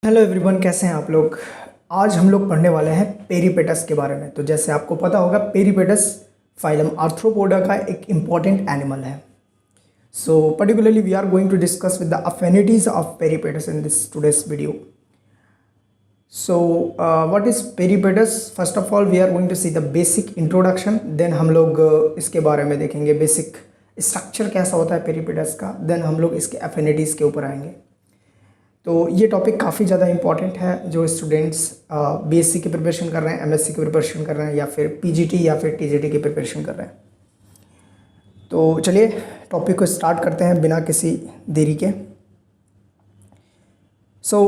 Hello everyone, कैसे हैं आप लोग। आज हम लोग पढ़ने वाले हैं पेरिपेटस के बारे में। तो जैसे आपको पता होगा, पेरिपेटस फाइलम आर्थ्रोपोडा का एक इम्पॉर्टेंट एनिमल है। So particularly we are going to discuss with the affinities of Peripatus in this today's video. So what is Peripatus? First of all we are going to see the basic introduction, then हम लोग इसके बारे में देखेंगे basic structure कैसा होता है पेरिपेटस का, देन हम लोग इसके अफिनिटीज़ के ऊपर आएंगे। तो ये टॉपिक काफ़ी ज़्यादा इंपॉर्टेंट है जो स्टूडेंट्स बीएससी की प्रिपरेशन कर रहे हैं, एमएससी की प्रिपरेशन कर रहे हैं, या फिर पीजीटी या फिर टीजीटी की प्रिपरेशन कर रहे हैं। तो चलिए टॉपिक को स्टार्ट करते हैं बिना किसी देरी के। So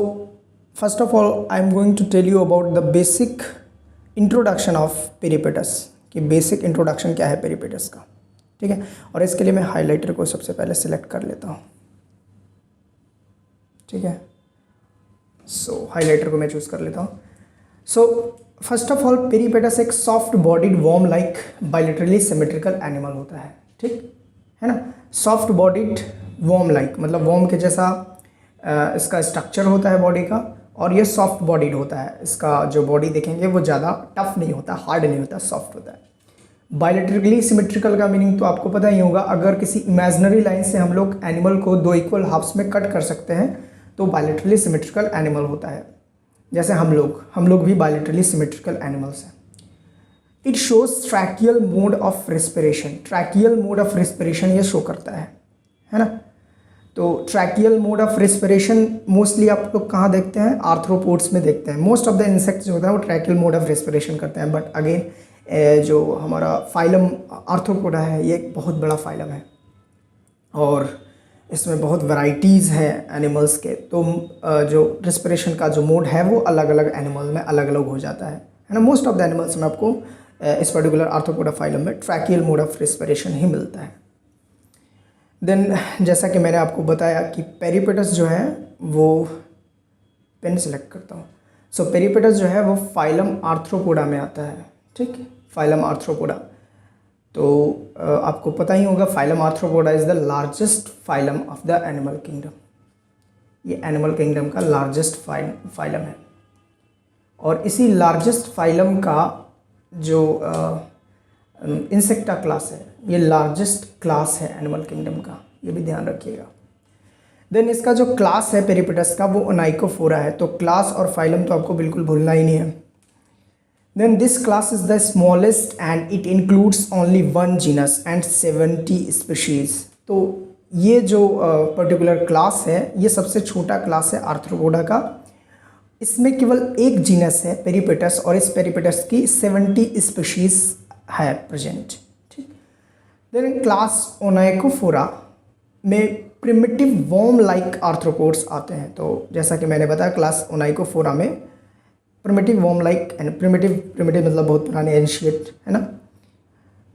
first of all I am going to tell you about the basic introduction of Peripatus, कि बेसिक इंट्रोडक्शन क्या है पेरिपेटस का, ठीक है। और इसके लिए मैं हाईलाइटर को सबसे पहले सिलेक्ट कर लेता हूँ, ठीक है। सो हाइलाइटर को मैं चूज़ कर लेता हूँ। So first of all peripatus एक soft bodied worm like bilaterally symmetrical animal होता है, ठीक है ना। सॉफ्ट बॉडीड वॉर्म लाइक मतलब वॉर्म के जैसा इसका स्ट्रक्चर होता है बॉडी का, और ये सॉफ्ट बॉडीड होता है। इसका जो बॉडी देखेंगे वो ज़्यादा टफ नहीं होता, हार्ड नहीं होता, सॉफ्ट होता है। बायलैटरली सिमेट्रिकल का मीनिंग तो आपको पता ही होगा। अगर किसी इमेजिनरी लाइन से हम लोग एनिमल को दो इक्वल हाफ्स में कट कर सकते हैं तो बायलैटरली सिमेट्रिकल एनिमल होता है। जैसे हम लोग भी बायलैटरली सिमेट्रिकल एनिमल्स हैं। It shows tracheal mode of respiration. Tracheal mode of respiration ये शो करता है ना। तो tracheal mode of respiration mostly आप लोग कहाँ देखते हैं? आर्थ्रोपोड्स में देखते हैं। मोस्ट ऑफ द इंसेक्ट्स जो होता है वो ट्रैकियल मोड ऑफ रेस्पिरेशन करते हैं। बट अगेन जो हमारा फाइलम आर्थ्रोपोडा है ये एक बहुत बड़ा फाइलम है और इसमें बहुत वैराइटीज़ हैं एनिमल्स के। तो जो रेस्पिरेशन का जो मोड है वो अलग अलग एनिमल में अलग अलग हो जाता है ना। मोस्ट ऑफ द एनिमल्स में आपको इस पर्टिकुलर आर्थ्रोपोडा फाइलम में ट्रैकियल मोड ऑफ रेस्पिरेशन ही मिलता है। देन जैसा कि मैंने आपको बताया कि पेरिपेटस जो है वो, पेन सेलेक्ट करता हूँ। सो पेरिपेटस जो है वो फाइलम आर्थ्रोपोडा में आता है, ठीक, फाइलम आर्थ्रोपोडा। तो आपको पता ही होगा phylum arthropoda is the largest phylum of the animal kingdom. ये एनिमल किंगडम का लार्जेस्ट फाइलम है। और इसी लार्जेस्ट फाइलम का जो इंसेक्टा क्लास है ये लार्जेस्ट क्लास है एनिमल किंगडम का, ये भी ध्यान रखिएगा। देन इसका जो क्लास है पेरिपेटस का वो ओनाइकोफोरा है। तो क्लास और फाइलम तो आपको बिल्कुल भूलना ही नहीं है। Then this class is the smallest and it includes only one genus and 70 species। तो ये जो पर्टिकुलर क्लास है ये सबसे छोटा क्लास है आर्थ्रोपोडा का। इसमें केवल एक जीनस है पेरिपेटस और इस पेरिपेटस की 70 स्पीशीज है प्रेजेंट, ठीक। देन क्लास ओनाइकोफोरा में प्रिमिटिव वॉर्म लाइक आर्थ्रोपोड्स आते हैं। तो जैसा कि मैंने बताया क्लास ओनाइकोफोरा में primitive worm like and primitive मतलब बहुत पुराने, एंशिएंट, है ना।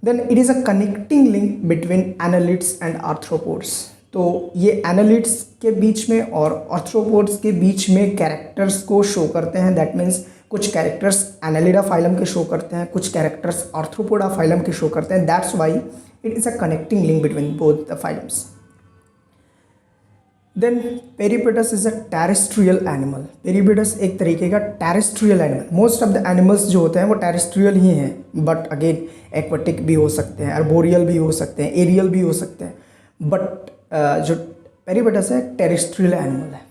Then it is a connecting link between annelids and arthropods. तो ये एनालिड्स के बीच में और आर्थ्रोपोड्स के बीच में कैरेक्टर्स को शो करते हैं। दैट मीन्स कुछ कैरेक्टर्स एनालिडा फाइलम के शो करते हैं, कुछ कैरेक्टर्स आर्थ्रोपोडा फाइलम के शो करते हैं। That's why it is a connecting link between both the phylums. Then Peripatus is a terrestrial animal. Peripatus एक तरीके का terrestrial animal. Most of the animals जो होते हैं वो टेरेस्ट्रियल ही हैं, बट अगेन एक्वाटिक भी हो सकते हैं, अर्बोरियल भी हो सकते हैं, एरियल भी हो सकते हैं। बट जो पेरिपेटस है टेरेस्ट्रियल एनिमल है।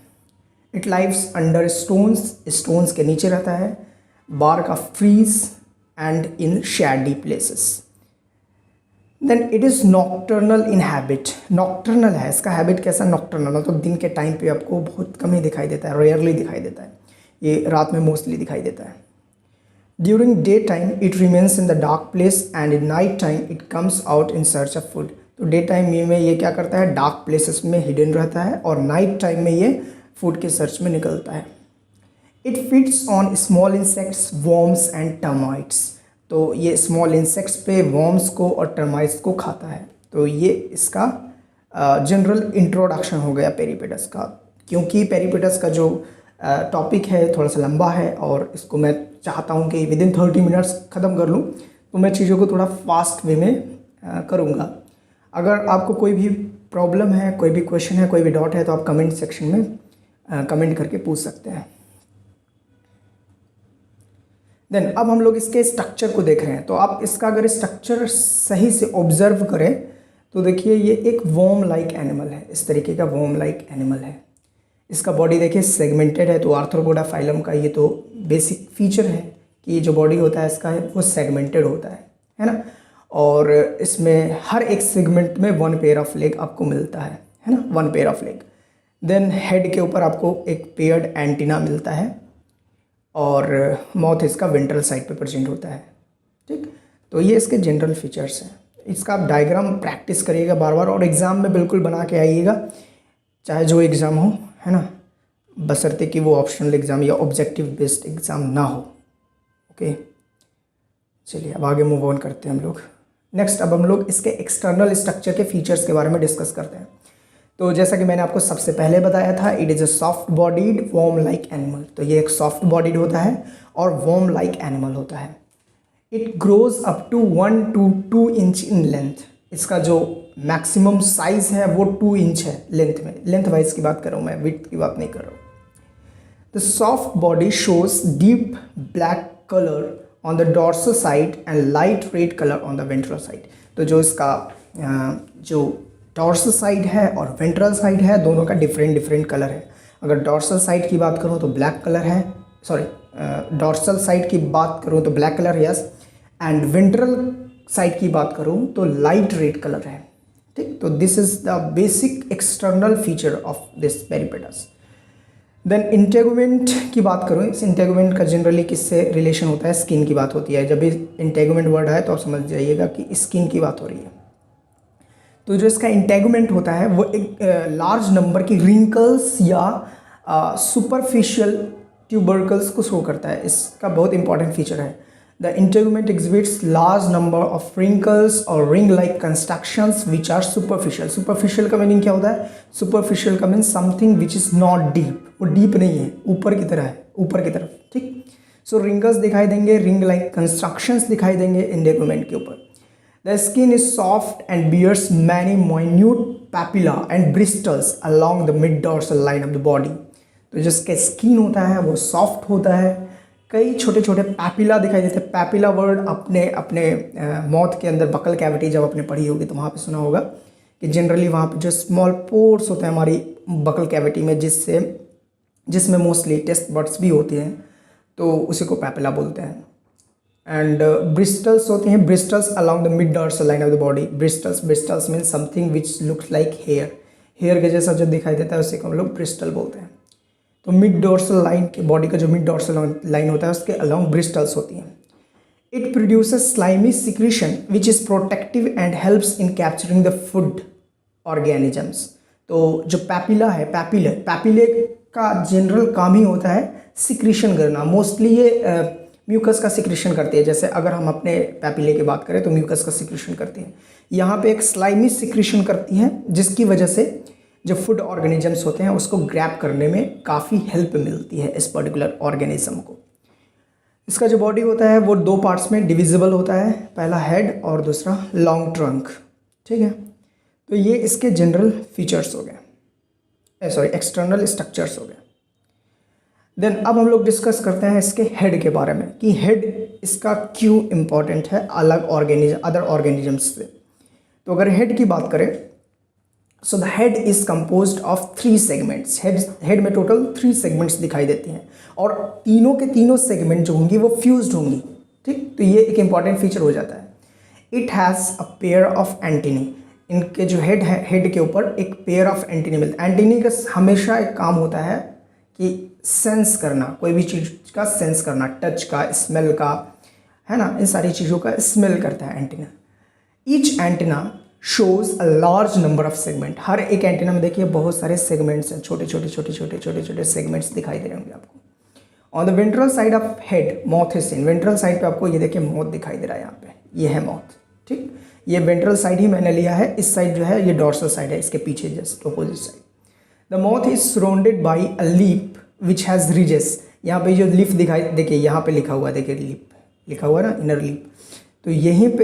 इट लाइव्स अंडर स्टोन्स के नीचे रहता है, bark of trees and in shady places. Then it is nocturnal in habit. Nocturnal है, इसका हैबिट कैसा? नॉक्टर्नल, तो दिन के टाइम पे आपको बहुत कम ही दिखाई देता है, रेयरली दिखाई देता है। ये रात में मोस्टली दिखाई देता है। During day time it remains in the dark place and in night time it comes out in search of food. तो डे टाइम में ये क्या करता है? डार्क प्लेसेस में हिडन रहता है और नाइट टाइम में ये फूड के सर्च में निकलता है। It feeds on small insects, worms and termites. तो ये स्मॉल इंसेक्ट्स पे वॉर्म्स को और टर्माइट्स को खाता है। तो ये इसका जनरल इंट्रोडक्शन हो गया पेरिपेटस का। क्योंकि पेरिपेटस का जो टॉपिक है थोड़ा सा लंबा है और इसको मैं चाहता हूँ कि विदिन 30 मिनट्स ख़त्म कर लूँ, तो मैं चीज़ों को थोड़ा फास्ट वे में करूँगा। अगर आपको कोई भी प्रॉब्लम है, कोई भी क्वेश्चन है, कोई भी डाउट है तो आप कमेंट सेक्शन में कमेंट करके पूछ सकते हैं। देन अब हम लोग इसके स्ट्रक्चर को देख रहे हैं। तो आप इसका अगर स्ट्रक्चर सही से ऑब्जर्व करें तो देखिए ये एक वॉर्म लाइक एनिमल है, इस तरीके का वॉर्म लाइक एनिमल है। इसका बॉडी देखिए सेगमेंटेड है, तो आर्थ्रोपोडा फाइलम का ये तो बेसिक फीचर है कि जो बॉडी होता है इसका वो सेगमेंटेड होता है ना। और इसमें हर एक सेगमेंट में 1 पेयर ऑफ लेग आपको मिलता है ना, 1 pair of leg. Then head के ऊपर आपको एक पेयर्ड एंटीना मिलता है और माउथ इसका वेंट्रल साइड पे प्रेजेंट होता है। ठीक, तो ये इसके जनरल फीचर्स हैं। इसका आप डायग्राम प्रैक्टिस करिएगा बार बार और एग्ज़ाम में बिल्कुल बना के आइएगा, चाहे जो एग्ज़ाम हो, है ना, बशर्ते कि वो ऑप्शनल एग्ज़ाम या ऑब्जेक्टिव बेस्ड एग्ज़ाम ना हो। ओके, चलिए अब आगे मूव ऑन करते हैं हम लोग। नेक्स्ट अब हम लोग इसके एक्सटर्नल स्ट्रक्चर के फीचर्स के बारे में डिस्कस करते हैं। तो जैसा कि मैंने आपको सबसे पहले बताया था, it is a soft bodied worm like animal. तो ये एक सॉफ्ट बॉडीड होता है और वॉर्म लाइक एनिमल होता है। It grows up to 1 to 2 inch in length. इसका जो मैक्सिमम साइज है वो 2 इंच है लेंथ में। लेंथ वाइज की बात कर रहा हूँ मैं, विड्थ की बात नहीं कर रहा हूँ। The soft body shows deep black colour on the dorsal side and light red colour on the ventral side. तो जो इसका जो डॉर्सल साइड है और वेंट्रल साइड है, दोनों का डिफरेंट कलर है। अगर डॉर्सल साइड की बात करूँ तो ब्लैक कलर है, सॉरी डॉर्सल साइड की बात करूँ तो black colour, yes, and ventral side की बात करूँ तो लाइट रेड कलर है। ठीक, तो this is the basic external feature of this Peripatus. Then integument की बात करूँ, इस इंटेगुमेंट का जनरली किससे रिलेशन होता है, स्किन की बात होती है। जब भी इंटेगुमेंट वर्ड है तो आप समझ जाइएगा कि स्किन की बात हो रही है। तो जो इसका इंटेगुमेंट होता है वो एक लार्ज नंबर की रिंकल्स या सुपरफिशियल ट्यूबरकल्स को शो करता है। इसका बहुत इंपॉर्टेंट फीचर है। The integument exhibits large number of wrinkles और ring like constructions which are superficial. Superficial का मीनिंग क्या होता है, सुपरफिशियल का mean something which is not deep, वो डीप नहीं है, ऊपर की तरह है, ऊपर की तरफ। ठीक, सो रिंकल्स दिखाई देंगे, रिंग लाइक कंस्ट्रक्शंस दिखाई देंगे इंटेगुमेंट के ऊपर। The skin is soft and bears many minute papilla and bristles along the mid dorsal line of the body। तो जिसका स्किन होता है वो सॉफ्ट होता है, कई छोटे छोटे पैपिला दिखाई देते हैं। पैपिला वर्ड अपने अपने माउथ के अंदर बकल कैविटी जब आपने पढ़ी होगी तो वहाँ पे सुना होगा कि जनरली वहाँ पे जो स्मॉल पोर्स होते हैं हमारी बकल कैविटी में, जिसमें मोस्टली टेस्ट बड्स भी होते हैं, तो उसी को पैपिला बोलते हैं। एंड ब्रिस्टल्स होती हैं, bristles along the mid dorsal line of the body. Bristles mean something which looks like hair के जैसा जो दिखाई देता है उसे हम लोग ब्रिस्टल बोलते हैं। तो मिड डॉर्सल लाइन की बॉडी का जो मिड डॉर्सल लाइन होता है उसके अलॉन्ग ब्रिस्टल्स होती हैं। It produces slimy secretion which is protective and helps in capturing the food organisms. तो जो पैपिला है, पैपिले का जनरल काम ही होता है सिक्रीशन करना। मोस्टली ये म्यूकस का सिक्रीशन करती है। जैसे अगर हम अपने पैपिले की बात करें तो म्यूकस का सिक्रीशन करती है, यहाँ पे एक स्लाइमी सिक्रीशन करती है जिसकी वजह से जो फूड ऑर्गेनिजम्स होते हैं उसको ग्रैब करने में काफ़ी हेल्प मिलती है इस पर्टिकुलर ऑर्गेनिज्म को। इसका जो बॉडी होता है वो 2 पार्ट्स में डिविजिबल होता है, पहला हेड और दूसरा लॉन्ग ट्रंक। ठीक है, तो ये इसके जनरल फीचर्स हो गए, सॉरी एक्सटर्नल स्ट्रक्चर्स हो गए। देन अब हम लोग डिस्कस करते हैं इसके हेड के बारे में कि हेड इसका क्यों इम्पॉर्टेंट है अदर ऑर्गेनिजम्स से। तो अगर हेड की बात करें, so the head is composed of 3 segments. Head में टोटल 3 सेगमेंट्स दिखाई देती हैं और तीनों के तीनों सेगमेंट जो होंगी वो फ्यूज्ड होंगी। ठीक, तो ये एक इंपॉर्टेंट फीचर हो जाता है। It has a pair of antennae. इनके जो हेड है, हेड के ऊपर एक पेयर ऑफ एंटीनी मिलता है। एंटीनी का हमेशा एक काम होता है कि सेंस करना, कोई भी चीज़ का सेंस करना, टच का, स्मेल का, है ना, इन सारी चीज़ों का स्मेल करता है antenna. Each antenna shows a large number of segment. हर एक एंटीना में देखिए बहुत सारे सेगमेंट्स हैं, छोटे छोटे सेगमेंट्स दिखाई दे रहे होंगे आपको। On the ventral side of head mouth is seen. Ventral side पे आपको ये देखिए माउथ दिखाई दे रहा है, यहाँ पे ये है माउथ। ठीक, ये वेंट्रल साइड ही मैंने लिया है, इस साइड जो है ये डॉर्सल साइड है, इसके पीछे just opposite side. The mouth is surrounded by a lip which has ridges. यहाँ पे जो लिप दिखाई, देखिए यहाँ पे लिखा हुआ है, देखिए लिप लिखा हुआ है ना, इनर लिप। तो यहीं पे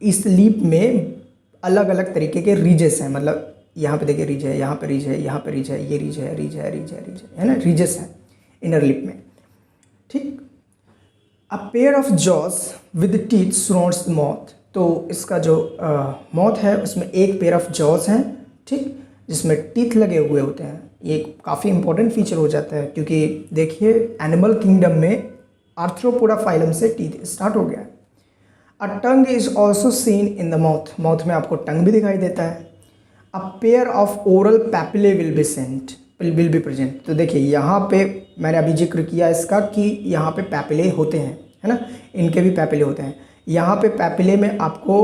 इस लिप में अलग अलग तरीके के रिजेस हैं, मतलब यहाँ पे देखिए रिज है, यहाँ पे रिज है, यहाँ पे रिज है, ये रिज है, रिज है, रिज है, रिज है ना, रिजेस है इनर लिप में। ठीक, अ pair of jaws with teeth surrounds the mouth. तो इसका जो माउथ है उसमें एक पेयर ऑफ जॉज हैं, ठीक, जिसमें टीथ लगे हुए होते हैं। ये काफ़ी इंपॉर्टेंट फीचर हो जाता है क्योंकि देखिए एनिमल किंगडम में आर्थ्रोपोडा फाइलम से टीथ स्टार्ट हो गया है। A tongue is also seen in the mouth, mouth में आपको टंग भी दिखाई देता है। A pair of oral papillae will be present. तो देखिए यहाँ पे मैंने अभी जिक्र किया इसका कि यहाँ पे पैपिले होते हैं, है ना, इनके भी पैपिले होते हैं। यहाँ पे पैपिले में आपको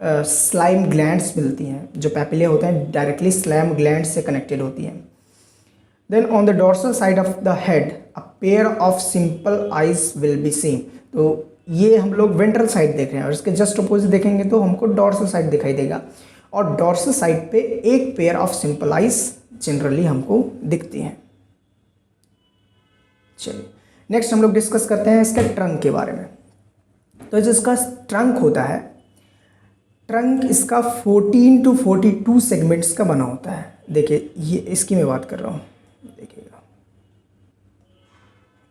स्लाइम ग्लैंड्स मिलती हैं। जो पैपिले होते हैं डायरेक्टली स्लाइम ग्लैंड से कनेक्टेड होती हैं। Then on the dorsal side of the head a pair of simple eyes will be seen. तो ये हम लोग वेंट्रल साइड देख रहे हैं और इसके जस्ट अपोजिट देखेंगे तो हमको डोर्सल साइड दिखाई देगा। और डोर्सल साइड पे एक pair of simple eyes generally हमको दिखती हैं। चलिए नेक्स्ट हम लोग डिस्कस करते हैं इसके ट्रंक के बारे में। तो जो इसका ट्रंक होता है, ट्रंक इसका 14 to 42 सेगमेंट्स का बना होता है। देखिए ये इसकी मैं बात कर रहा हूँ, देखिएगा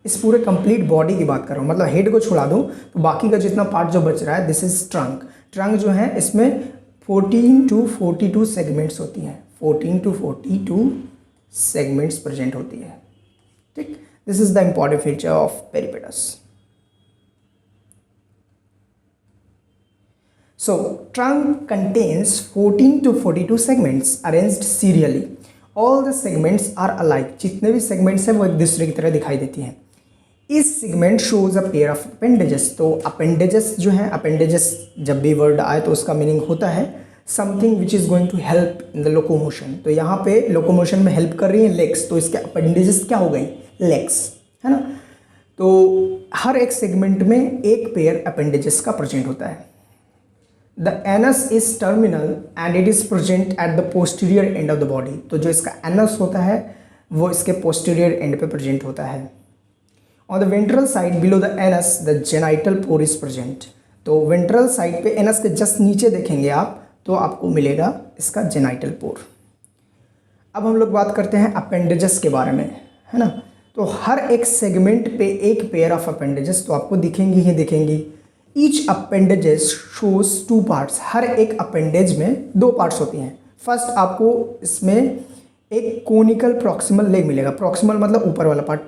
इस पूरे कंप्लीट बॉडी की बात कर रहा हूँ, मतलब हेड को छुड़ा दूँ तो बाकी का जितना पार्ट जो बच रहा है दिस इज ट्रंक। ट्रंक जो है इसमें 14 to 42 सेगमेंट्स होती हैं, 14 to 42 सेगमेंट्स प्रेजेंट होती है, ठीक। This is the important feature of Peripatus. So trunk contains 14 to 42 segments arranged serially. All the segments are alike. जितने भी segments हैं वो एक दूसरे की तरह दिखाई देती हैं। इस segment shows a pair of appendages. तो appendages जो हैं, appendages जब भी वर्ड आए तो उसका मीनिंग होता है something which is going to help in the locomotion. तो यहाँ पे locomotion में हेल्प कर रही हैं legs, तो इसके appendages क्या हो गई, legs, है ना। तो हर एक सेगमेंट में एक पेयर appendages का प्रेजेंट होता है। The anus is terminal and it is present at the posterior end of the body. तो जो इसका anus होता है वो इसके posterior end पे present होता है। On the ventral side below the anus the genital pore is present. तो ventral side पे anus के just नीचे देखेंगे आप तो आपको मिलेगा इसका genital pore। अब हम लोग बात करते हैं appendages के बारे में, है ना। तो हर एक सेगमेंट पे एक पेयर ऑफ appendages तो आपको दिखेंगी ही दिखेंगी। Each appendages shows two parts. हर एक अपेंडेज में दो पार्ट्स होती हैं। फर्स्ट आपको इसमें एक कोनिकल प्रॉक्सिमल लेग मिलेगा। प्रॉक्सिमल मतलब ऊपर वाला पार्ट,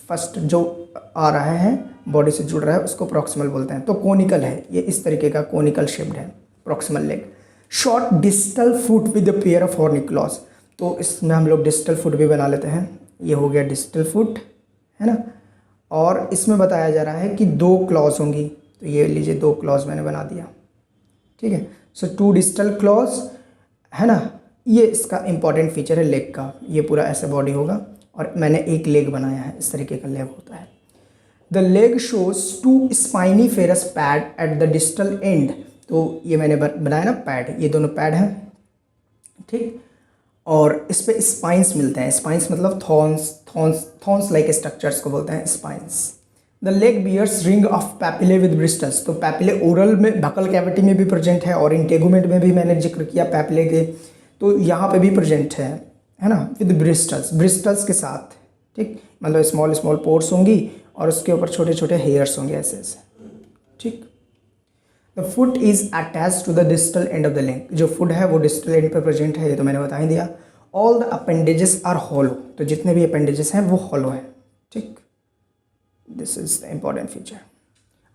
फर्स्ट जो आ रहा है बॉडी से जुड़ रहा है उसको प्रॉक्सिमल बोलते हैं। तो कोनिकल है, ये इस तरीके का कोनिकल शेप्ड है proximal leg. Short distal foot with the pair of horny clause. तो इसमें हम लोग डिस्टल फुट भी बना लेते हैं। ये हो गया डिस्टल फुट, है ना। और इसमें बताया जा रहा है कि दो क्लॉज होंगी, तो ये लीजिए दो क्लॉज मैंने बना दिया, ठीक है। सो 2 डिस्टल क्लॉज, है ना। ये इसका इंपॉर्टेंट फीचर है लेग का। ये पूरा ऐसा बॉडी होगा और मैंने एक लेग बनाया है, इस तरीके का लेग होता है। The leg shows 2 spiny ferrous pad at the distal end. तो ये मैंने बनाया ना पैड, ये दोनों पैड हैं, ठीक। और इस पे स्पाइंस मिलते हैं। स्पाइंस मतलब थॉर्न्स लाइक स्ट्रक्चर्स को बोलते हैं spines. The leg bears ring of papillae with bristles. तो पैपिले ओरल में बकल कैविटी में भी प्रेजेंट है और इंटेगुमेंट में भी मैंने जिक्र किया पैपिले के, तो यहाँ पे भी प्रेजेंट है ना, विद ब्रिस्टल्स के साथ, ठीक। मतलब स्मॉल स्मॉल पोर्स होंगी और उसके ऊपर छोटे छोटे हेयर्स होंगे ऐसे ऐसे, ठीक। The foot is attach to the distal end of the leg. जो फुट है वो डिस्टल एंड पे प्रेजेंट है, ये तो मैंने बता ही दिया। All the appendages are hollow. तो जितने भी अपेंडेजेस हैं वो हॉलो हैं, ठीक। This is the important feature.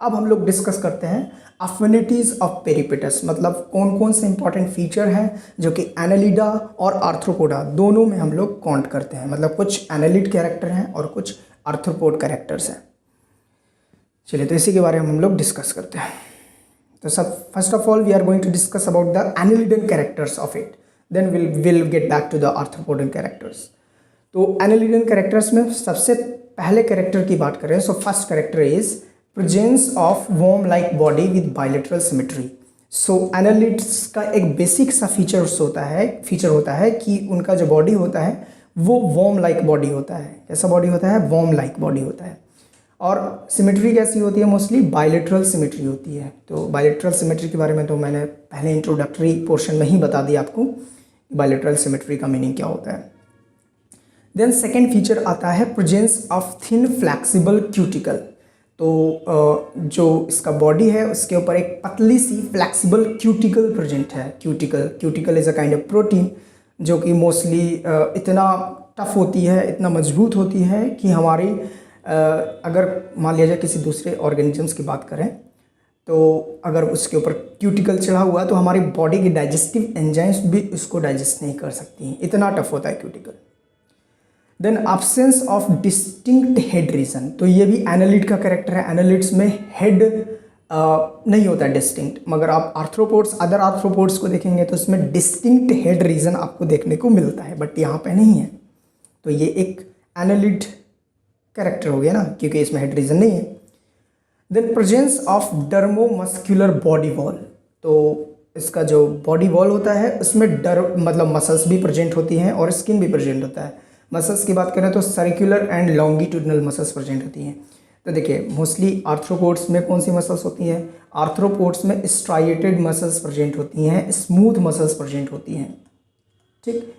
अब हम लोग डिस्कस करते हैं अफिनिटीज ऑफ पेरिपेटस, मतलब कौन कौन से इंपॉर्टेंट फीचर हैं जो कि एनालिडा और आर्थ्रोपोडा दोनों में हम लोग काउंट करते हैं। मतलब कुछ एनालिड कैरेक्टर हैं और कुछ आर्थ्रोपोड कैरेक्टर्स हैं। चलिए तो इसी के बारे में हम लोग डिस्कस करते हैं। तो सब first of all we are going to discuss about the annelidan characters of it, then will get back to the arthropodan characters. तो एनालिडन कैरेक्टर्स में सबसे पहले कैरेक्टर की बात करें, so first character is presence of worm like body with bilateral symmetry. So annelids का एक basic सा फीचर होता है कि उनका जो बॉडी होता है वो वॉर्म लाइक बॉडी होता है। कैसा बॉडी होता है? वॉर्म लाइक बॉडी होता है। और सिमेट्री कैसी होती है? मोस्टली बायलैटरल सिमेट्री होती है। तो बायलैटरल सिमेट्री के बारे में तो मैंने पहले इंट्रोडक्टरी पोर्शन में ही बता दिया आपको, बायलैटरल सिमेट्री का मीनिंग क्या होता है। देन सेकेंड फीचर आता है presence of thin flexible cuticle. तो जो इसका बॉडी है उसके ऊपर एक पतली सी फ्लेक्सिबल क्यूटिकल प्रेजेंट है। Cuticle is a kind of protein जो कि मोस्टली इतना टफ होती है, इतना मजबूत होती है कि हमारी अगर मान लिया जाए किसी दूसरे ऑर्गेनिजम्स की बात करें तो अगर उसके ऊपर क्यूटिकल चढ़ा हुआ है तो हमारी बॉडी की डाइजेस्टिव एंजाइम्स भी उसको डाइजेस्ट नहीं कर सकती हैं, इतना टफ होता है cuticle. Then absence of distinct head region, तो ये भी एनालिट का कैरेक्टर है। एनालिट्स में हेड नहीं होता है डिस्टिंक्ट, मगर आप आर्थ्रोपोड्स, अदर आर्थ्रोपोड्स को देखेंगे तो इसमें डिस्टिंक्ट हेड रीजन आपको देखने को मिलता है, बट यहाँ पे नहीं है। तो ये एक एनालिट कैरेक्टर हो गया ना, क्योंकि इसमें हेड रीजन नहीं है। Then presence of dermomuscular body wall, तो इसका जो बॉडी वॉल होता है उसमें मतलब मसल्स भी प्रेजेंट होती हैं और स्किन भी प्रेजेंट होता है। मसल्स की बात करें तो circular and longitudinal muscles present होती हैं। तो देखिए मोस्टली आर्थ्रोपोड्स में कौन सी मसल्स होती हैं? आर्थ्रोपोड्स में स्ट्राइएटेड मसल्स प्रेजेंट होती हैं, स्मूथ मसल्स प्रेजेंट होती हैं, ठीक।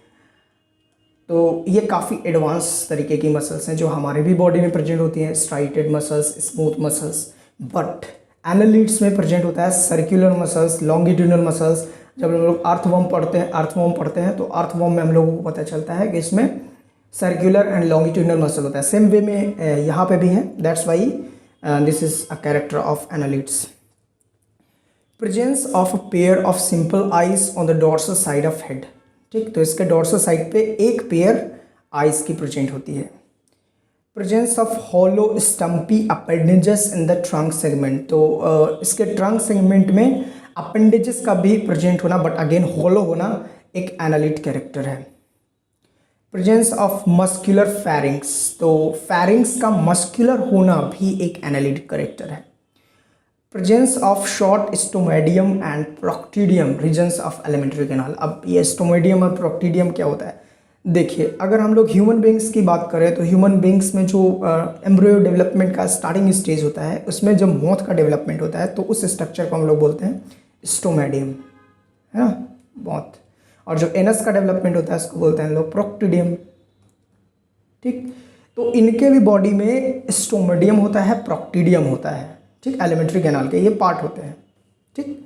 तो ये काफ़ी एडवांस तरीके की मसल्स हैं जो हमारे भी बॉडी में प्रेजेंट होती हैं, striated muscles, smooth muscles. But annelids में प्रेजेंट होता है सर्कुलर मसल्स, लॉन्गिट्यूडनल मसल्स। जब हम लोग अर्थवॉर्म पढ़ते हैं तो अर्थवॉर्म में हम लोगों को पता चलता है कि इसमें सर्कुलर एंड लॉन्गिट्यूडनल मसल होता है। सेम वे में यहाँ पे भी है, that's why this is a character of annelids. Presence of a pair of simple eyes on the dorsal side of head, ठीक। तो इसके डॉर्सल साइड पे एक पेयर आइज की प्रेजेंट होती है। Presence of hollow stumpy appendages in the trunk segment, तो इसके ट्रंक सेगमेंट में अपेंडेजेस का भी प्रेजेंट होना, बट अगेन हॉलो होना, एक एनालिट कैरेक्टर है। प्रेजेंस ऑफ मस्कुलर फेरिंग्स, तो फेरिंग्स का मस्कुलर होना भी एक एनालिट कैरेक्टर है। Presence of short stomodaeum and proctodaeum regions of alimentary canal. अब ये स्टोमेडियम और प्रोक्टिडियम क्या होता है? देखिए अगर हम लोग ह्यूमन बींग्स की बात करें तो ह्यूमन बींग्स में जो एम्ब्रियो डेवलपमेंट का स्टार्टिंग स्टेज होता है उसमें जब मौत का डेवलपमेंट होता है तो उस स्ट्रक्चर को हम लोग बोलते हैं स्टोमेडियम, है ना, मौत। और जो एनस का डेवलपमेंट होता है उसको बोलते हैं लोग प्रोक्टिडियम, ठीक। तो इनके भी बॉडी में स्टोमेडियम होता है, प्रोक्टिडियम होता है, ठीक। एलिमेंट्री कैनाल के ये पार्ट होते हैं, ठीक।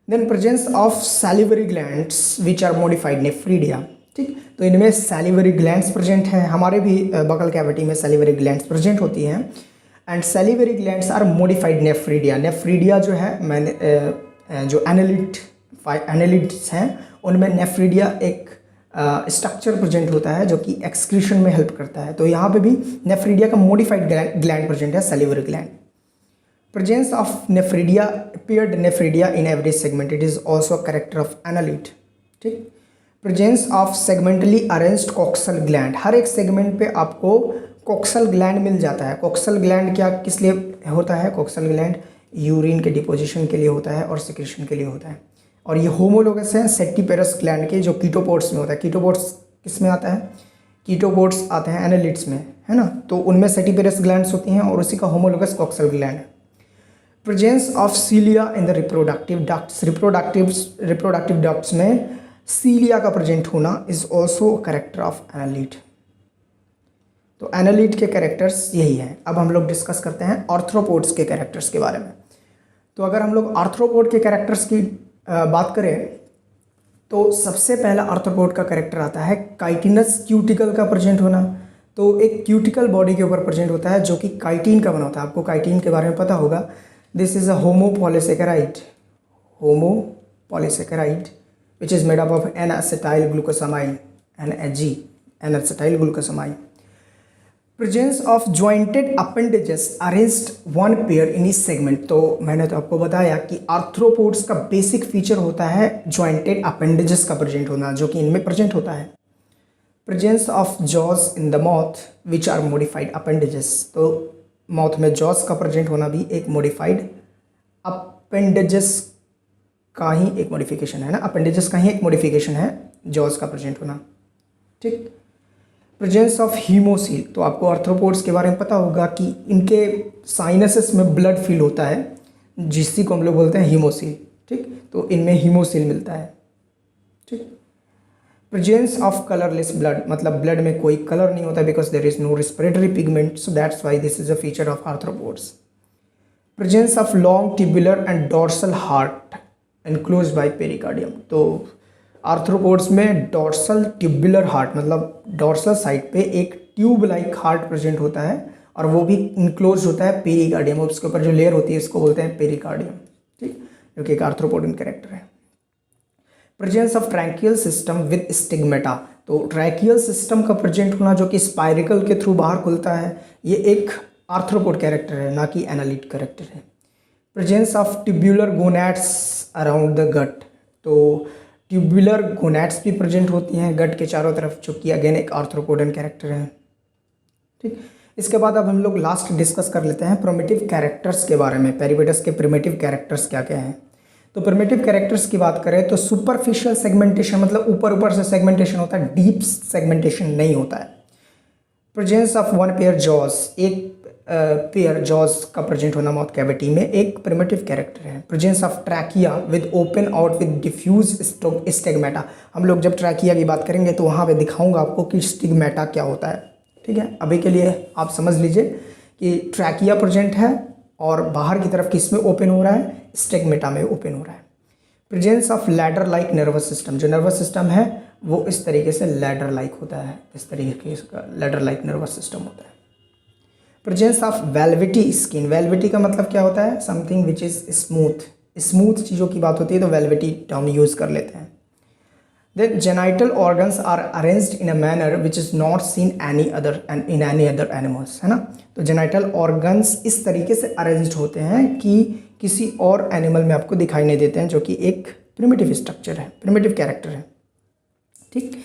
Then presence of salivary glands which are modified nephridia, ठीक। तो इनमें सैलिवरी ग्लैंड्स प्रेजेंट हैं, हमारे भी बकल कैविटी में सैलिवरी ग्लैंड्स प्रेजेंट होती हैं। And salivary glands are modified nephridia. Nephridia जो है मैंने जो एनालिट्स हैं उनमें नेफ्रीडिया एक स्ट्रक्चर प्रेजेंट होता है जो कि एक्सक्रीशन में हेल्प करता है। तो यहाँ पे भी नेफ्रीडिया का मॉडिफाइड ग्लैंड प्रेजेंट है, salivary gland. Presence of nephridia, paired nephridia in every segment, it is also character of annelid, ठीक। Presence of segmentally arranged coxal gland, हर एक सेगमेंट पे आपको कोक्सल ग्लैंड मिल जाता है। कोक्सल ग्लैंड क्या किस लिए होता है? कोक्सल ग्लैंड यूरिन के डिपोजिशन के लिए होता है और सिक्रेशन के लिए होता है। और ये होमोलोगस है सेटिपेरस ग्लैंड के, जो कीटोपोड्स में होता है। कीटोपोड्स किस में आता है? कीटोपोड्स आते हैं एनालिट्स में, है ना। तो उनमें सेटिपेरस ग्लैंड्स होती हैं और उसी का होमोलोगस कोक्सल ग्लैंड है। Presence of सीलिया in the reproductive ducts, reproductive ducts में सीलिया का प्रेजेंट होना is also character of analyte. तो एनालिट के कैरेक्टर्स यही हैं। अब हम लोग डिस्कस करते हैं आर्थ्रोपोड्स के कैरेक्टर्स के बारे में। तो अगर हम लोग आर्थ्रोपोड के कैरेक्टर्स की बात करें तो सबसे पहला आर्थ्रोपोड का कैरेक्टर आता है काइटिनस क्यूटिकल का प्रेजेंट होना। तो एक क्यूटिकल बॉडी के ऊपर प्रेजेंट होता है जो कि काइटिन का बना होता है। आपको काइटिन के बारे में पता होगा। This is a homopolysaccharide, which is made up of N-acetyl glucosamine, NAG, N-acetyl glucosamine. Presence of jointed appendages arranged one pair in each segment. तो मैंने तो आपको बताया कि आर्थ्रोपोड्स का बेसिक फीचर होता है jointed appendages का प्रेजेंट होना, जो कि इनमें प्रेजेंट होता है। Presence of jaws in the mouth which are modified appendages. तो माउथ में जॉस का प्रेजेंट होना भी एक मॉडिफाइड अपेंडेजेस का ही एक मॉडिफिकेशन है ना, अपेंडेजेस का ही एक मॉडिफिकेशन है जॉस का प्रेजेंट होना, ठीक। प्रेजेंस ऑफ हीमोसील, तो आपको आर्थ्रोपोड्स के बारे में पता होगा कि इनके साइनसेस में ब्लड फिल होता है जिसी को हम लोग बोलते हैं हीमोसील, ठीक। तो इनमें हीमोसील मिलता है, ठीक। प्रेजेंस ऑफ कलरलेस ब्लड, मतलब ब्लड में कोई कलर नहीं होता because there is no respiratory pigment, so that's why this is a feature of arthropods. Presence of long tubular and dorsal heart enclose by pericardium. तो arthropods में dorsal tubular heart मतलब dorsal side पे एक tube like heart present होता है और वो भी इनक्लोज होता है पेरिकार्डियम, उसके ऊपर जो लेयर होती है इसको बोलते हैं पेरिकार्डियम, ठीक, जो कि एक आर्थ्रोपोडिन कैरेक्टर है। Presence of tracheal system with stigmata. तो ट्रैकियल सिस्टम का प्रेजेंट होना जो कि स्पाइरिकल के थ्रू बाहर खुलता है, ये एक आर्थ्रोपोड कैरेक्टर है, ना कि एनालिट कैरेक्टर है। Presence of tubular gonads around the gut. तो ट्यूबुलर गोनैड्स भी प्रेजेंट होती हैं गट के चारों तरफ, जो कि अगेन एक आर्थ्रोपोडन कैरेक्टर है, ठीक। इसके बाद अब हम लोग लास्ट डिस्कस कर लेते हैं प्रिमिटिव कैरेक्टर्स के बारे में। पेरिपेटस के प्रिमिटिव कैरेक्टर्स क्या क्या हैं। तो प्रिमिटिव कैरेक्टर्स की बात करें तो सुपरफिशियल सेगमेंटेशन मतलब ऊपर ऊपर से सेगमेंटेशन होता है, डीप सेगमेंटेशन नहीं होता है। Presence of one pair jaws, एक पेयर जॉज का प्रेजेंट होना माउथ कैविटी में एक प्रिमिटिव कैरेक्टर है। Presence of trachea with open out with diffuse stigmata. हम लोग जब ट्रैकिया की बात करेंगे तो वहाँ पे दिखाऊंगा आपको कि स्टिग्मेटा क्या होता है, ठीक है। अभी के लिए आप समझ लीजिए कि ट्रैकिया प्रेजेंट है और बाहर की तरफ किस में ओपन हो रहा है, स्टिग्मेटा में ओपन हो रहा है। Presence of ladder like nervous system, जो नर्वस सिस्टम है वो इस तरीके से लैडर लाइक होता है, इस तरीके का लैडर लाइक नर्वस सिस्टम होता है। Presence of velvety skin, velvety का मतलब क्या होता है, something which is smooth, smooth चीज़ों की बात होती है तो वेलवेटी टर्म यूज़ कर लेते हैं। Then genital organs are arranged in a manner which is not seen any other in any other animals, है ना। तो जेनाइटल ऑर्गन्स इस तरीके से अरेंज्ड होते हैं कि किसी और एनिमल में आपको दिखाई नहीं देते हैं, जो कि एक प्रिमिटिव स्ट्रक्चर है, प्रिमिटिव कैरेक्टर है, ठीक।